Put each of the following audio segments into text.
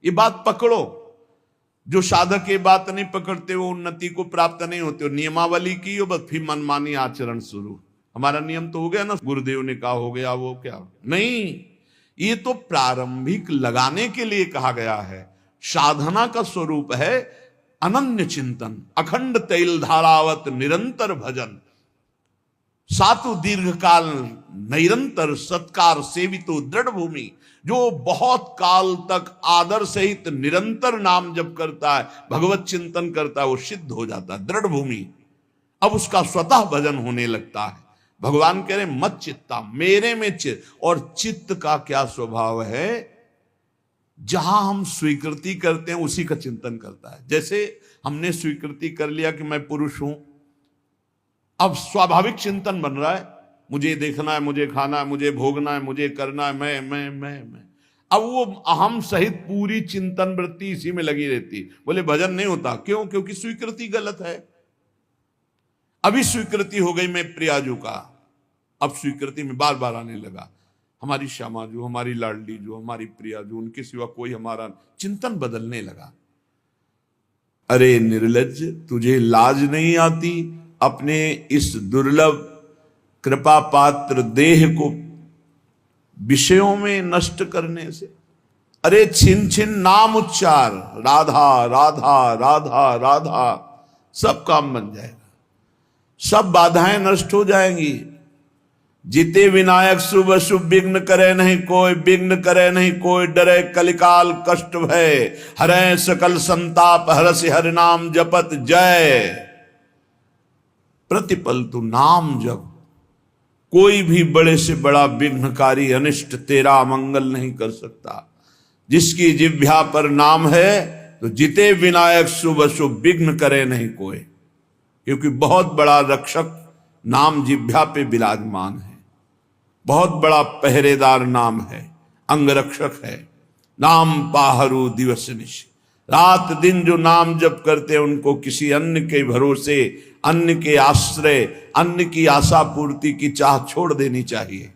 ये बात पकड़ो। जो साधक ये बात नहीं पकड़ते वो उन्नति को प्राप्त नहीं होते। नियमावली की हो बस, फिर मनमानी आचरण शुरू। हमारा नियम तो हो गया ना, गुरुदेव ने कहा हो गया, वो क्या नहीं। ये तो प्रारंभिक लगाने के लिए कहा गया है। साधना का स्वरूप है अनन्य चिंतन, अखंड तैल धारावत निरंतर भजन, सातु दीर्घ काल निरंतर सत्कार सेवितो दृढ़ भूमि। जो बहुत काल तक आदर सहित निरंतर नाम जप करता है, भगवत चिंतन करता है, वो सिद्ध हो जाता है, दृढ़ भूमि। अब उसका स्वतः भजन होने लगता है। भगवान कह रहे मत चित्ता, मेरे में चित्त। और चित्त का क्या स्वभाव है? जहां हम स्वीकृति करते हैं उसी का चिंतन करता है। जैसे हमने स्वीकृति कर लिया कि मैं पुरुष हूं, अब स्वाभाविक चिंतन बन रहा है, मुझे देखना है, मुझे खाना है, मुझे भोगना है, मुझे करना है, मैं। अब वो अहम सहित पूरी चिंतन वृत्ति इसी में लगी रहती। बोले भजन नहीं होता, क्यों? क्योंकि स्वीकृति गलत है। अभी स्वीकृति हो गई मैं प्रियाजू का, अब स्वीकृति में बार बार आने लगा हमारी श्यामा जो, हमारी लाडली जो, हमारी प्रिया जो, उनके सिवा कोई हमारा, चिंतन बदलने लगा। अरे निर्लज्ज, तुझे लाज नहीं आती अपने इस दुर्लभ कृपा पात्र देह को विषयों में नष्ट करने से? अरे छिन छिन नाम उच्चार, राधा राधा राधा राधा, सब काम बन जाएगा, सब बाधाएं नष्ट हो जाएंगी। जिते विनायक शुभ शुभ विघ्न करे नहीं कोई, विघ्न करे नहीं कोई, डरे कलिकाल कष्ट भय, हरे सकल संताप, हरसि हरि नाम जपत जय। प्रतिपल तू नाम जप, कोई भी बड़े से बड़ा विघ्नकारी अनिष्ट तेरा मंगल नहीं कर सकता। जिसकी जिह्वा पर नाम है तो जिते विनायक शुभ शुभ विघ्न करे नहीं कोई, क्योंकि बहुत बड़ा रक्षक नाम जिह्वा पे विराजमान है, बहुत बड़ा पहरेदार नाम है, अंगरक्षक है। नाम पाहरू दिवस निश, रात दिन जो नाम जप करते हैं उनको किसी अन्य के भरोसे, अन्य के आश्रय, अन्य की आशा पूर्ति की चाह छोड़ देनी चाहिए।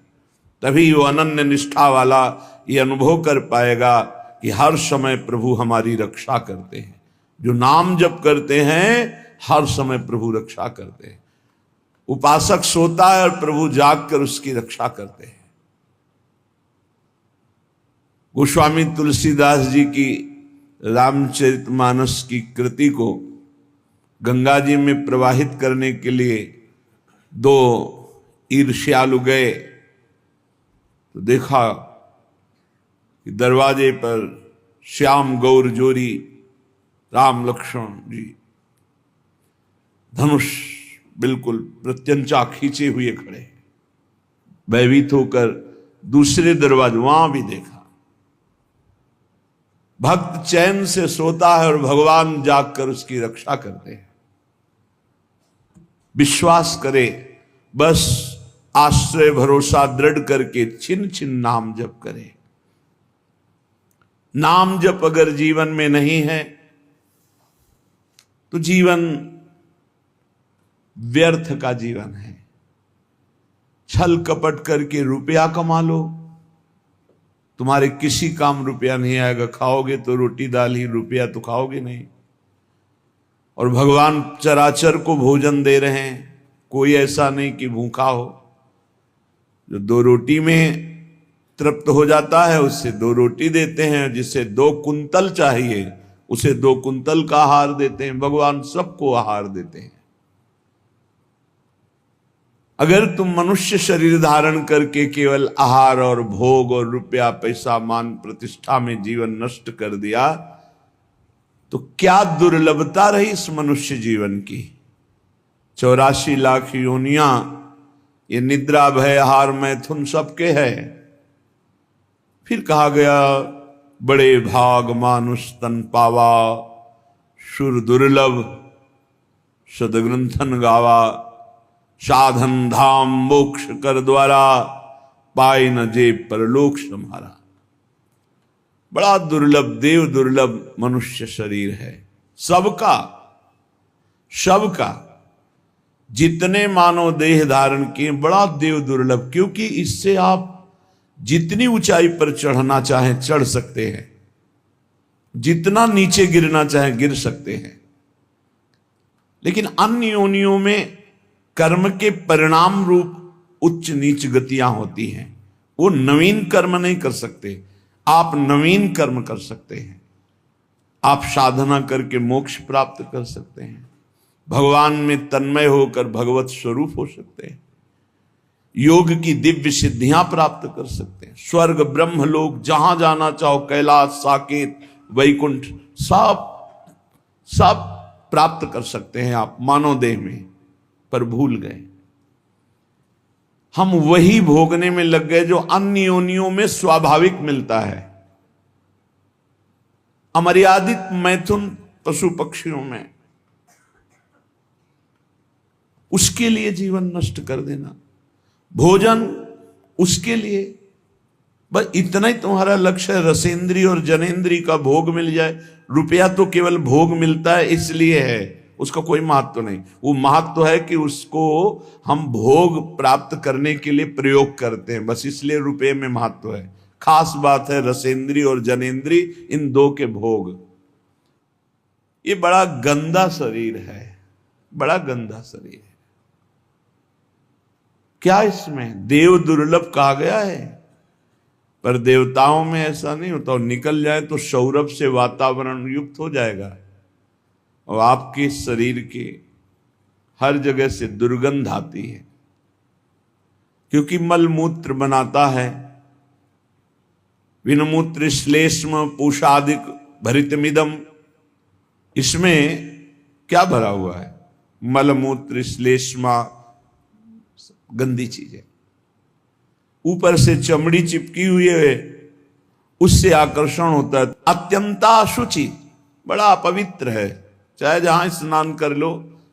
तभी वो अनन्य निष्ठा वाला ये अनुभव कर पाएगा कि हर समय प्रभु हमारी रक्षा करते हैं। जो नाम जप करते हैं हर समय प्रभु रक्षा करते हैं। उपासक सोता है और प्रभु जागकर उसकी रक्षा करते हैं। गोस्वामी तुलसीदास जी की रामचरितमानस की कृति को गंगा जी में प्रवाहित करने के लिए दो ईर्ष्यालु गए तो देखा कि दरवाजे पर श्याम गौर जोरी राम लक्ष्मण जी धनुष बिल्कुल प्रत्यंचा खींचे हुए खड़े, भयभीत होकर दूसरे दरवाजे वहां भी देखा। भक्त चैन से सोता है और भगवान जागकर उसकी रक्षा करते हैं। विश्वास करे, बस आश्रय भरोसा दृढ़ करके छिन छिन नाम जप करे। नाम जप अगर जीवन में नहीं है तो जीवन व्यर्थ का जीवन है। छल कपट करके रुपया कमा लो, तुम्हारे किसी काम रुपया नहीं आएगा। खाओगे तो रोटी दाल ही, रुपया तो खाओगे नहीं। और भगवान चराचर को भोजन दे रहे हैं, कोई ऐसा नहीं कि भूखा हो। जो दो रोटी में तृप्त हो जाता है उससे दो रोटी देते हैं, जिसे 2 कुंतल चाहिए उसे 2 कुंतल का आहार देते हैं। भगवान सबको आहार देते हैं। अगर तुम मनुष्य शरीर धारण करके केवल आहार और भोग और रुपया पैसा मान प्रतिष्ठा में जीवन नष्ट कर दिया तो क्या दुर्लभता रही इस मनुष्य जीवन की। 84 लाख योनियां, ये निद्रा भय आहार मैथुन सबके है। फिर कहा गया बड़े भाग मानुष तन पावा, सुर दुर्लभ सदग्रंथन गावा, साधन धाम मोक्ष कर द्वारा, पाए न जे परलोक सम्हारा। बड़ा दुर्लभ, देव दुर्लभ मनुष्य शरीर है। सबका जितने मानव देह धारण किए बड़ा देव दुर्लभ, क्योंकि इससे आप जितनी ऊंचाई पर चढ़ना चाहें चढ़ सकते हैं। जितना नीचे गिरना चाहे गिर सकते हैं, लेकिन अन्य योनियों में कर्म के परिणाम रूप उच्च नीच गतियां होती हैं। वो नवीन कर्म नहीं कर सकते, आप नवीन कर्म कर सकते हैं। आप साधना करके मोक्ष प्राप्त कर सकते हैं, भगवान में तन्मय होकर भगवत स्वरूप हो सकते हैं, योग की दिव्य सिद्धियां प्राप्त कर सकते हैं, स्वर्ग ब्रह्म लोक जहां जाना चाहो, कैलाश साकेत वैकुंठ सब प्राप्त कर सकते हैं आप मानव देह में। पर भूल गए, हम वही भोगने में लग गए जो अन्य योनियों में स्वाभाविक मिलता है। अमर्यादित मैथुन पशु पक्षियों में, उसके लिए जीवन नष्ट कर देना, भोजन उसके लिए, बस इतना ही तुम्हारा लक्ष्य है, रसेंद्री और जनेंद्री का भोग मिल जाए। रुपया तो केवल भोग मिलता है इसलिए है, उसका कोई महत्व नहीं। वो महत्व है कि उसको हम भोग प्राप्त करने के लिए प्रयोग करते हैं, बस इसलिए रुपये में महत्व है। खास बात है रसेंद्री और जनेंद्री, इन दो के भोग। ये बड़ा गंदा शरीर है, बड़ा गंदा शरीर है। क्या इसमें देव दुर्लभ कहा गया है, पर देवताओं में ऐसा नहीं होता। और निकल जाए तो सौरभ से वातावरण युक्त हो जाएगा और आपके शरीर के हर जगह से दुर्गंध आती है, क्योंकि मलमूत्र बनाता है। विनमूत्र श्लेष्म पूषादिक भरितमिदम, इसमें क्या भरा हुआ है? मलमूत्र श्लेष्मा, गंदी चीजें। ऊपर से चमड़ी चिपकी हुई है, उससे आकर्षण होता है। अत्यंता अशुचि, बड़ा अपवित्र है। चाहे जहां स्नान कर लो,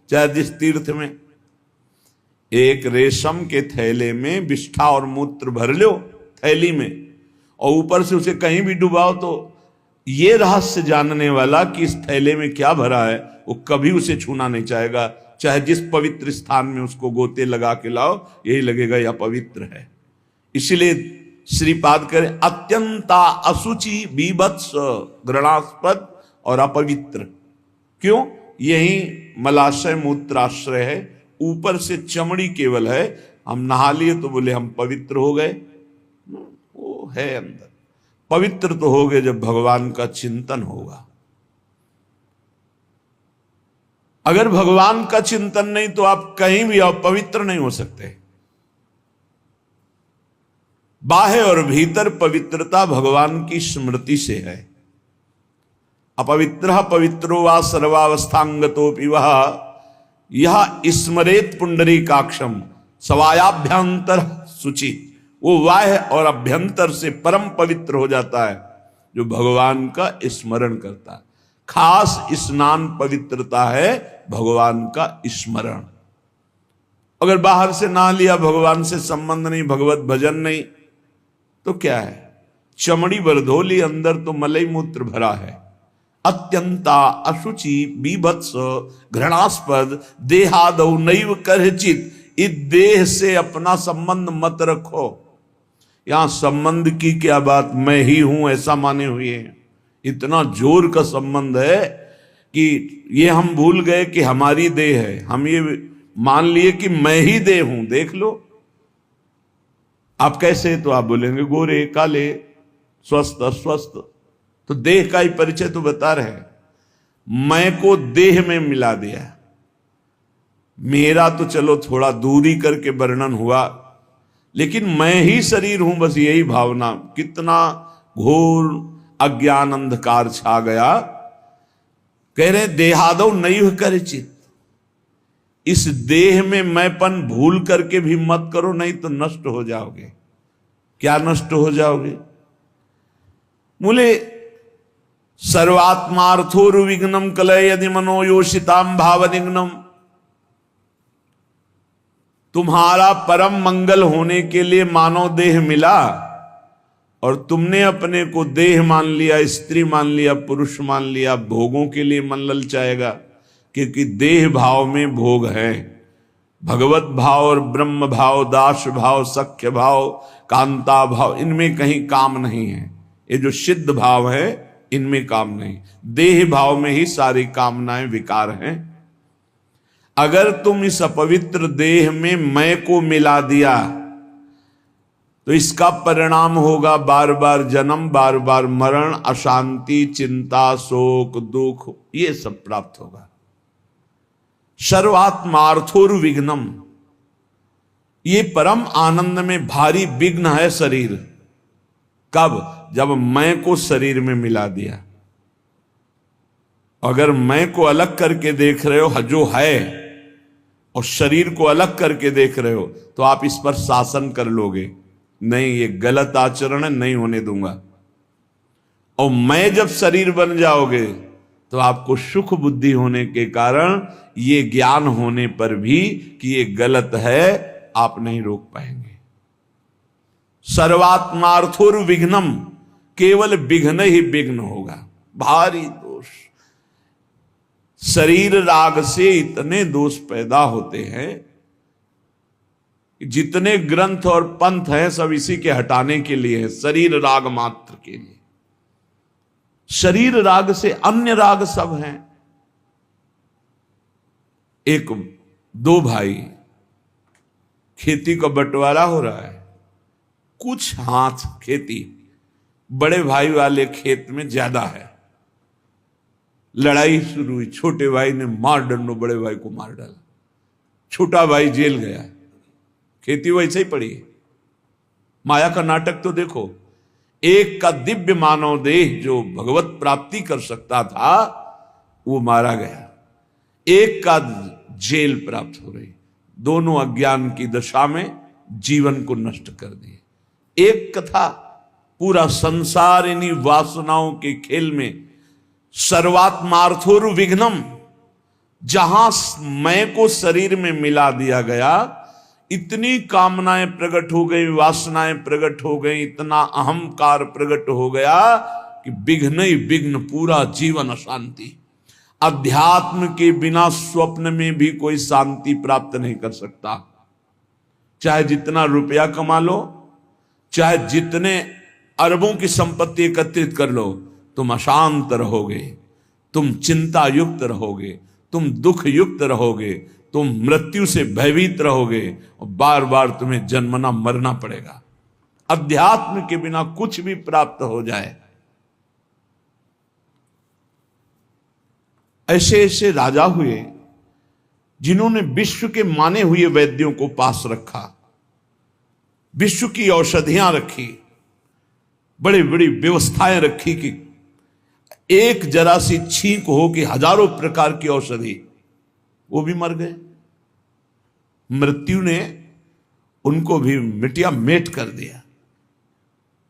चाहे जिस तीर्थ में, एक रेशम के थैले में विष्ठा और मूत्र भर लो थैली में, और ऊपर से उसे कहीं भी डुबाओ, तो ये रहस्य जानने वाला कि इस थैले में क्या भरा है, वो कभी उसे छूना नहीं चाहेगा। चाहे जिस पवित्र स्थान में उसको गोते लगा के लाओ, यही लगेगा यह पवित्र है। इसलिए श्रीपाद करें अत्यंता अशुचि बीभत्स घृणास्पद और अपवित्र। क्यों? यही मलाशय मूत्राश्रय है, ऊपर से चमड़ी केवल है। हम नहा लिए तो बोले हम पवित्र हो गए, वो है अंदर। पवित्र तो हो गए जब भगवान का चिंतन होगा। अगर भगवान का चिंतन नहीं तो आप कहीं भी पवित्र नहीं हो सकते। बाह्य और भीतर पवित्रता भगवान की स्मृति से है। अपवित्र पवित्रो वा सर्वावस्थांगतोपि वह यह स्मरेत पुंडरीकाक्षम सवायाभ्यंतर शुचि। वो बाह्य और अभ्यंतर से परम पवित्र हो जाता है जो भगवान का स्मरण करता है। खास स्नान पवित्रता है भगवान का स्मरण। अगर बाहर से ना लिया, भगवान से संबंध नहीं, भगवत भजन नहीं, तो क्या है? चमड़ी बरधोली, अंदर तो मलई मूत्र भरा है। अत्यंता अशुचि बीभत्स घृणास्पद देहादौ नैव करचित। इस देह से अपना संबंध मत रखो। यहां संबंध की क्या बात, मैं ही हूं ऐसा माने हुए हैं। इतना जोर का संबंध है कि ये हम भूल गए कि हमारी देह है। हम ये मान लिए कि मैं ही देह हूं। देख लो आप कैसे, तो आप बोलेंगे गोरे काले स्वस्थ अस्वस्थ, तो देह का ही परिचय तो बता रहे हैं। मैं को देह में मिला दिया। मेरा तो चलो थोड़ा दूरी करके वर्णन हुआ, लेकिन मैं ही शरीर हूं, बस यही भावना। कितना घोर अज्ञान अंधकार छा गया। कह रहे देहादौ नैव करचित। इस देह में मैंपन भूल करके भी मत करो, नहीं तो नष्ट हो जाओगे। क्या नष्ट हो जाओगे? बोले सर्वात्मार्थोर्विघ्नम कलय यदि मनोयोषिताम भावनिघ्नम। तुम्हारा परम मंगल होने के लिए मानव देह मिला और तुमने अपने को देह मान लिया, स्त्री मान लिया, पुरुष मान लिया। भोगों के लिए मन ललचाएगा, क्योंकि देह भाव में भोग है। भगवत भाव और ब्रह्म भाव, दास भाव, सख्य भाव, कांता भाव, इनमें कहीं काम नहीं है। ये जो सिद्ध भाव है इनमें काम नहीं। देह भाव में ही सारी कामनाएं विकार हैं। अगर तुम इस अपवित्र देह में मैं को मिला दिया तो इसका परिणाम होगा बार बार जन्म, बार बार मरण, अशांति, चिंता, शोक, दुख, ये सब प्राप्त होगा। सर्वात्मार्थोर विघ्नम, ये परम आनंद में भारी विघ्न है शरीर। कब? जब मैं को शरीर में मिला दिया। अगर मैं को अलग करके देख रहे हो जो है और शरीर को अलग करके देख रहे हो तो आप इस पर शासन कर लोगे, नहीं ये गलत आचरण है, नहीं होने दूंगा। और मैं जब शरीर बन जाओगे तो आपको सुख बुद्धि होने के कारण ये ज्ञान होने पर भी कि ये गलत है आप नहीं रोक पाएंगे। सर्वात्मार्थोर विघ्नम, केवल विघ्न ही विघ्न होगा, भारी दोष। शरीर राग से इतने दोष पैदा होते हैं, जितने ग्रंथ और पंथ हैं सब इसी के हटाने के लिए है, शरीर राग मात्र के लिए। शरीर राग से अन्य राग सब हैं। एक दो भाई, खेती का बंटवारा हो रहा है, कुछ हाथ खेती बड़े भाई वाले खेत में ज्यादा है। लड़ाई शुरू हुई, छोटे भाई ने मार डंडो बड़े भाई को मार डाला, छोटा भाई जेल गया। खेती वैसे ही पड़ी। माया का नाटक तो देखो, एक का दिव्य मानव देह जो भगवत प्राप्ति कर सकता था वो मारा गया, एक का जेल प्राप्त हो रही। दोनों अज्ञान की दशा में जीवन को नष्ट कर दिए। एक कथा, पूरा संसार इन्हीं वासनाओं के खेल में। सर्वात्मार्थोर विघ्नम, जहां मैं को शरीर में मिला दिया गया, इतनी कामनाएं प्रकट हो गई, वासनाएं प्रकट हो गई, इतना अहंकार प्रकट हो गया कि विघ्न ही विघ्न, पूरा जीवन अशांति। अध्यात्म के बिना स्वप्न में भी कोई शांति प्राप्त नहीं कर सकता। चाहे जितना रुपया कमा लो, चाहे जितने अरबों की संपत्ति एकत्रित कर लो, तुम अशांत रहोगे, तुम चिंता युक्त रहोगे, तुम दुख युक्त रहोगे, तुम मृत्यु से भयभीत रहोगे और बार बार तुम्हें जन्मना मरना पड़ेगा। अध्यात्म के बिना कुछ भी प्राप्त हो जाए। ऐसे ऐसे राजा हुए जिन्होंने विश्व के माने हुए वैद्यों को पास रखा, विश्व की औषधियां रखी, बड़ी बड़ी व्यवस्थाएं रखी कि एक जरा सी छींक हो कि हजारों प्रकार की औषधि, वो भी मर गए। मृत्यु ने उनको भी मिटिया मेट कर दिया।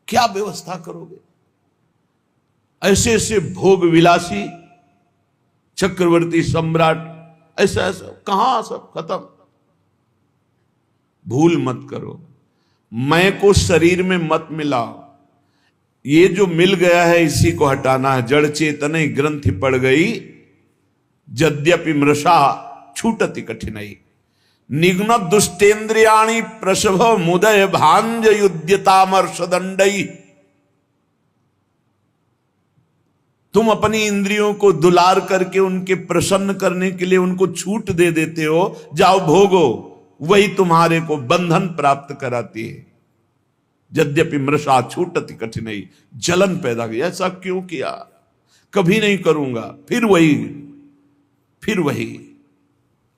क्या व्यवस्था करोगे? ऐसे ऐसे भोग विलासी चक्रवर्ती सम्राट, ऐसा ऐसा कहां सब खत्म। भूल मत करो, मैं को शरीर में मत मिलाओ। ये जो मिल गया है इसी को हटाना है। जड़ चेतन ग्रंथि पड़ गई, यद्यपि मृषा छूटति कठिनाई। निघ्न दुष्टेन्द्रियाणि प्रसभ मुदय भांज युद्यतामर्षदंडई। तुम अपनी इंद्रियों को दुलार करके उनके प्रसन्न करने के लिए उनको छूट दे देते हो, जाओ भोगो, वही तुम्हारे को बंधन प्राप्त कराती है। यद्यपि मृषा छूटति कठिनाई, जलन पैदा की। ऐसा क्यों किया? कभी नहीं करूंगा, फिर वही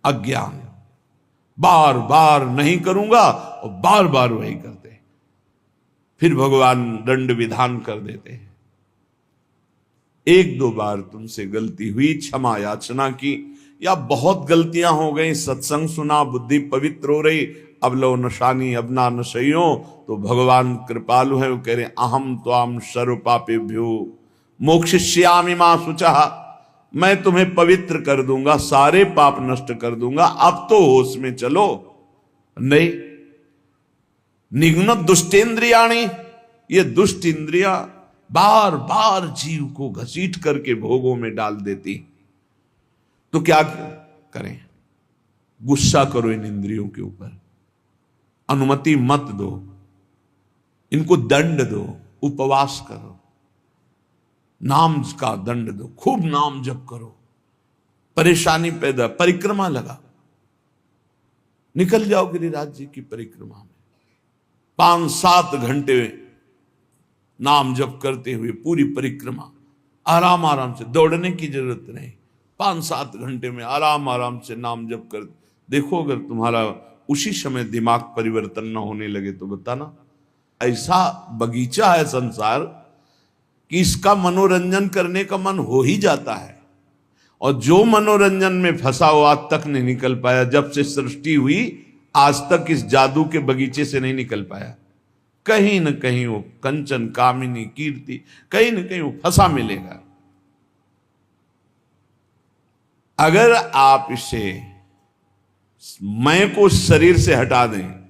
अज्ञान, बार बार नहीं करूंगा और बार बार वही करते। फिर भगवान दंड विधान कर देते हैं। एक दो बार तुमसे गलती हुई, क्षमा याचना की, या बहुत गलतियां हो गई, सत्संग सुना, बुद्धि पवित्र हो रही, अब लो नशानी अब ना नशइयो, तो भगवान कृपालु है, वो कह रहे अहम त्वाम सर्व पापेभ्यो मोक्षयिष्यामि मा शुचः। मैं तुम्हें पवित्र कर दूंगा, सारे पाप नष्ट कर दूंगा, अब तो होश में चलो। नहीं, निघ्न दुष्टेन्द्रियाणि, ये दुष्ट इंद्रियां बार बार जीव को घसीट करके भोगों में डाल देती। तो क्या करें? गुस्सा करो इन इंद्रियों के ऊपर, अनुमति मत दो, इनको दंड दो, उपवास करो। नाम का दंड दो, खूब नाम जप करो, परेशानी पैदा, परिक्रमा लगा, निकल जाओ गिरिराज जी की परिक्रमा में, 5-7 घंटे नाम जप करते हुए पूरी परिक्रमा, आराम आराम से, दौड़ने की जरूरत नहीं, 5-7 घंटे में आराम आराम से नाम जप कर देखो। अगर तुम्हारा उसी समय दिमाग परिवर्तन न होने लगे तो बताना। ऐसा बगीचा है संसार कि इसका मनोरंजन करने का मन हो ही जाता है, और जो मनोरंजन में फंसा हुआ आज तक नहीं निकल पाया, जब से सृष्टि हुई आज तक इस जादू के बगीचे से नहीं निकल पाया। कहीं न कहीं वो कंचन, कामिनी, कीर्ति, कहीं न कहीं वो फंसा मिलेगा। अगर आप इसे मैं को शरीर से हटा दें